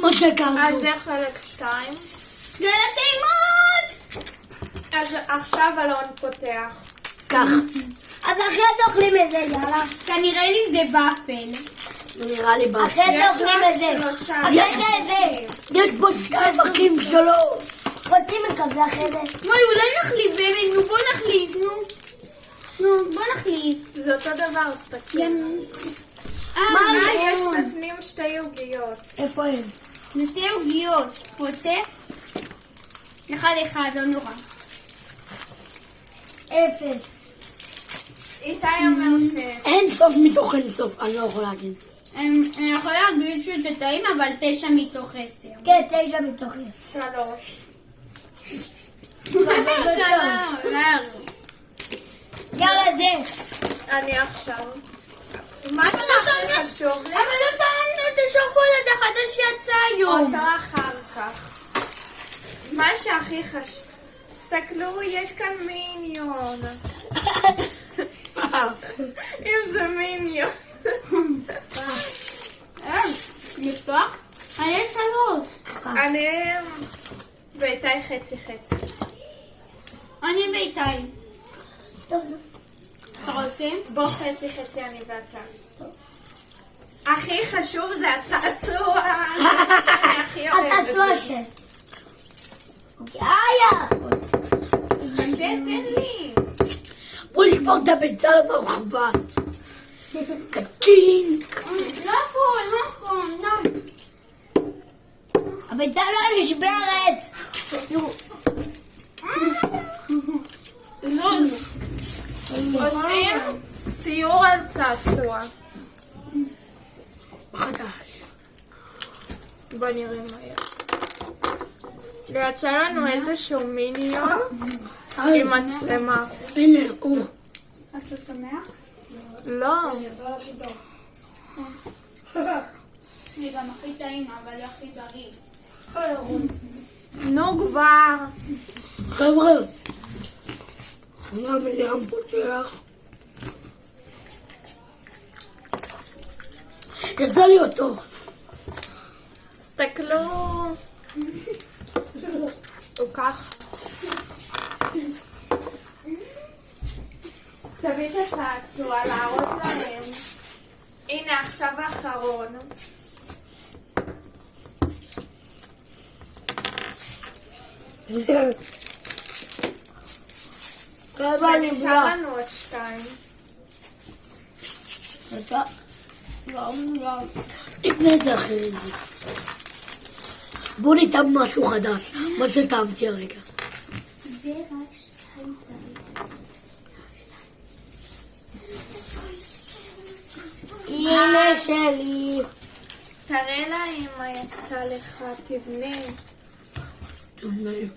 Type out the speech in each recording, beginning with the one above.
משה קרקו. אז זה חלק 2. זה לטעימות! אז עכשיו אלון פותח. כך. אז אחרי זה אוכלים את זה, יאללה. כנראה לי זה ופל. זה נראה לי באס. אחרי זה אוכלים את זה. שלושה. אחרי זה. יש פה 2 אחים שלו. רוצים לקבל אחרי זה. וואי, אולי נחליף באמת, נו בוא נחליף, נו. נו, בוא נחליף. זה אותו דבר, תסתכלו. מה יש בפנים 2 עוגיות. איפה הם? זה 2 עוגיות. רוצה? 1-1, לא נורא. 0. איתי אומר ש... אין סוף מתוך אין סוף, אני לא יכול להגיד. אני יכולה להגיד שזה טעים, אבל 9 מתוך 10. כן, 9 מתוך 10. 3. יאללה, זה. אני עכשיו. מה אתה הכי חשוב לי? אבל לא טעמנו את השוקולד החדש שיצא היום. אותו אחר כך. מה שהכי חשוב. תסתכלו, יש כאן מיניון. אם זה מיניון. לפתוח? אני 3. אני... ואיתי חצי. אני ואיתי. טוב, אתה רוצה? בוא חצי אני ואתה. הכי חשוב זה הצעצוע. אני הכי אוהבת. הצעצוע של. יאללה. תן לי. בוא נשבור את הביצה למרחבת. קצ'ינק. לא הכל, די. הביצה לא נשברת. תראו. לא. עושים סיור על צעצוע. בוא נראה מה יש. ויצא לנו איזשהו מיניון עם מצלמה. הנה, הוא. אתה שמח? לא. זה גם הכי טעים, אבל הכי בריא. נו כבר. חבר'ה. מה מרים פותח? יצא לי אותו. תסתכלו. הוא כך. תביא את הצעצוע להראות להם. הנה עכשיו האחרון. ונשאר לנו עוד 2. נקנה את זה אחרי זה. בוא נטעם משהו חדש. מה שטעמתי הרגע. זה רק 2 צריך. הנה שלי. תראה להם מה יצא לך, תבנה. טוב נעים.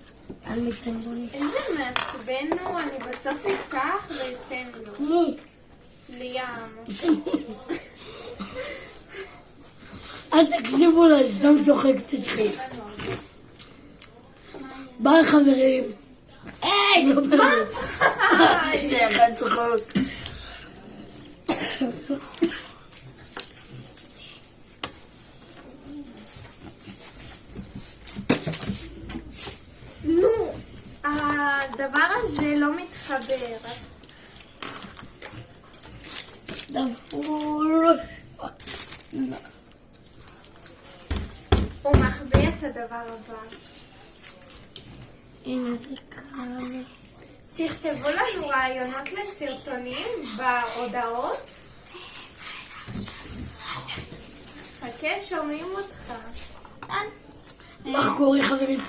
איזה מעצבן הוא, אני בסוף אקח ואתן לו. מי? ליאם. אל תקשיבו לה, סתם צוחקת אתכם. ביי חברים. היי! לא באמת. הנה, אחד צוחק. נו, הדבר הזה לא מתחבר. דפור. הוא מחביא את הדבר הבא. הנה זה כאן. תכתבו לנו רעיונות לסרטונים בהודעות. חכה, שומעים אותך. מה קורה חברים?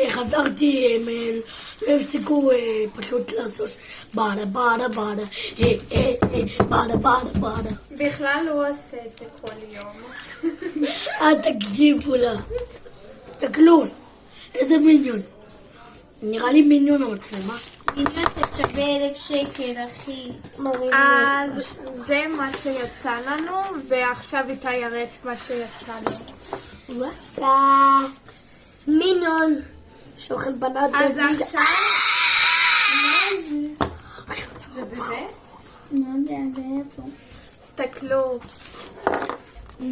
חזרתי, הם לא הפסיקו פשוט לעשות בדה בדה בדה בדה בדה בדה. בכלל הוא עושה את זה כל יום. אל תקשיבו לה. תסתכלו, איזה מיניון. נראה לי מיניון המצלמה. מיניון זה שווה 1,000 שקל, אחי. אז זה מה שיצא לנו, ועכשיו איתה יראה את מה שיצא לו. וואפה. מיניון. שאוכל בננות. אז עכשיו... מה זה? זה בזה? לא יודע, זה היה פה. תסתכלו.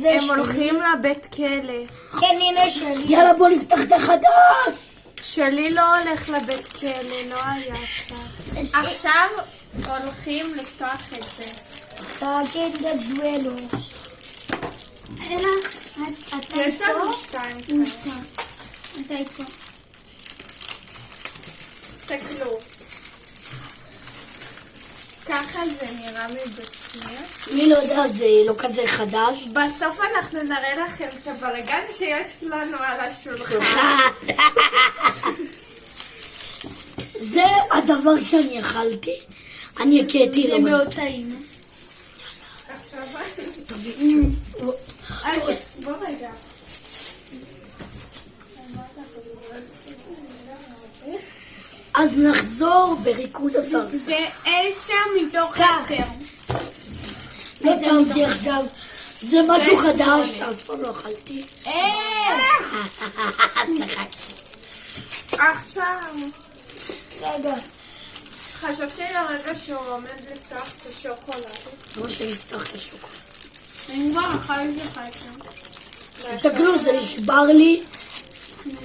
זה הם שלי. הולכים לבית כלא. כן, הנה שלי. יאללה, בוא נפתח את החדש. שלי לא הולך לבית כלא, לא היה שם. עכשיו הולכים לפתוח את זה. תגיד לדואלוס. אלא, אתה יש לנו איתו? 2 אתה איתו. תסתכלו. ככה זה נראה מבפנים. מי לא יודע, זה לא כזה חדש. בסוף אנחנו נראה לכם את הבלגן שיש לנו על השולחן. זה הדבר שאני אכלתי. אני הכיתי זה לו. מאוד טעים. עכשיו, בוא רגע. אז נחזור בריקוד הסרסר. זה 10 מתוך 10. לא טעמתי עכשיו. זה משהו חדש, אף פעם לא אכלתי. עכשיו, רגע. חשבתי לרגע שהוא עומד לפתוח את השוקולד. כמו שנפתח את השוקולד. אני כבר אכלתי לך את זה. תסתכלו, זה נשבר לי.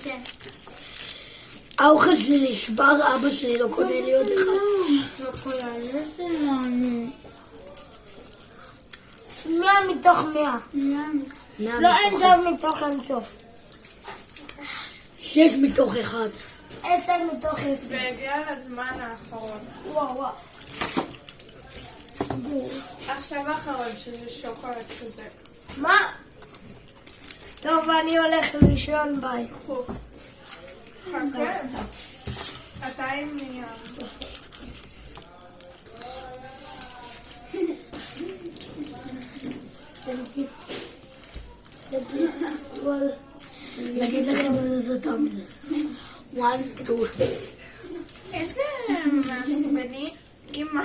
כן. האוכל שלי נשבר, אבא שלי לא קונה לי עוד אחד. שוקולד. 100 מתוך 100. לא אין סוף מתוך אין סוף. 6 מתוך 1. 10 מתוך 10. והגיע לזמן האחרון. וואו. עכשיו האחרון שזה שוקולד כזה. מה? טוב, אני הולך לישון, ביי. חכה. אתה עם ים. נגיד לכם איזה טעם זה. 1, 2, 3. איזה מעצבני. אמא.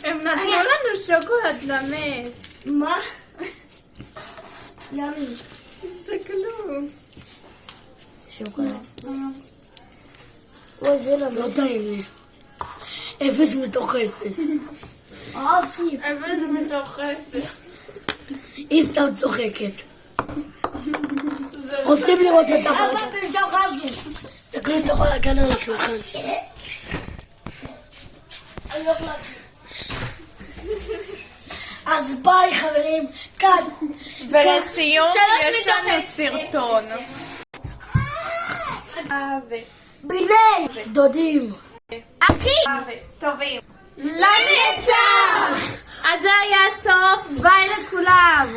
הם נתנו לנו שוקולד למס. מה? ימי. תסתכלו. שוקולד. אוי, זה לא טעים לי. 0 מתוך 0. אהבתי. אבל זה מתוך 10. היא סתם צוחקת. רוצים לראות את הבלגן. אבל מתוך 10. תסתכלו את הבלגן על השולחן. אז ביי חברים, כאן. ולסיום 3 יש מתוך לנו 10. סרטון. ביני. דודים. אחי! טובים. לנצח! אז זה היה הסוף, ביי לכולם.